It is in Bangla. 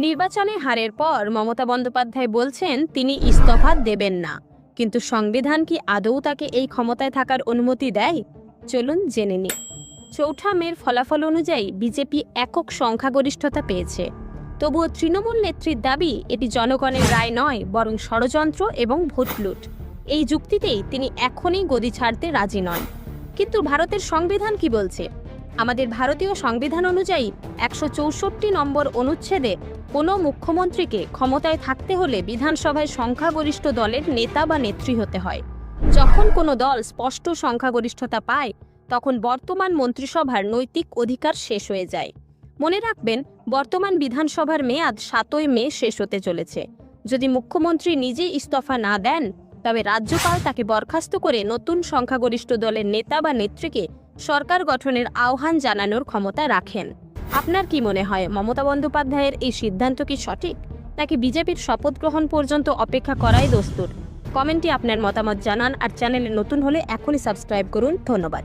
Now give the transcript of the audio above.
নির্বাচনে হারের পর মমতা বন্দ্যোপাধ্যায় বলছেন তিনি ইস্তফা দেবেন না, কিন্তু সংবিধান কি আদৌ তাকে এই ক্ষমতায় থাকার অনুমতি দেয়? চলুন জেনে নিই। ৪ঠা মের ফলাফল অনুযায়ী বিজেপি একক সংখ্যাগরিষ্ঠতা পেয়েছে। তবুও তৃণমূল নেত্রীর দাবি এটি জনগণের রায় নয়, বরং ষড়যন্ত্র এবং ভোট লুট। এই যুক্তিতেই তিনি এখনই গদি ছাড়তে রাজি নন। কিন্তু ভারতের সংবিধান কি বলছে? আমাদের ভারতীয় সংবিধান অনুযায়ী ১৬৪ নম্বর অনুচ্ছেদে কোনো মুখ্যমন্ত্রীকে ক্ষমতায় থাকতে হলে বিধানসভায় সংখ্যাগরিষ্ঠ দলের নেতা বা নেত্রী হতে হয়। যখন কোনো দল স্পষ্ট সংখ্যাগরিষ্ঠতা পায়, তখন বর্তমান মন্ত্রিসভার নৈতিক অধিকার শেষ হয়ে যায়। মনে রাখবেন, বর্তমান বিধানসভার মেয়াদ ৭ই মে শেষ হতে চলেছে। যদি মুখ্যমন্ত্রী নিজে ইস্তফা না দেন, তবে রাজ্যপাল তাকে বরখাস্ত করে নতুন সংখ্যাগরিষ্ঠ দলের নেতা বা নেত্রীকে সরকার গঠনের আহ্বান জানানোর ক্ষমতা রাখেন। আপনার কি মনে হয়, মমতা বন্দ্যোপাধ্যায়ের এই সিদ্ধান্ত কি সঠিক, নাকি বিজেপির শপথ গ্রহণ পর্যন্ত অপেক্ষা করাই দস্তুর? কমেন্টে আপনার মতামত জানান, আর চ্যানেলে নতুন হলে এখনই সাবস্ক্রাইব করুন। ধন্যবাদ।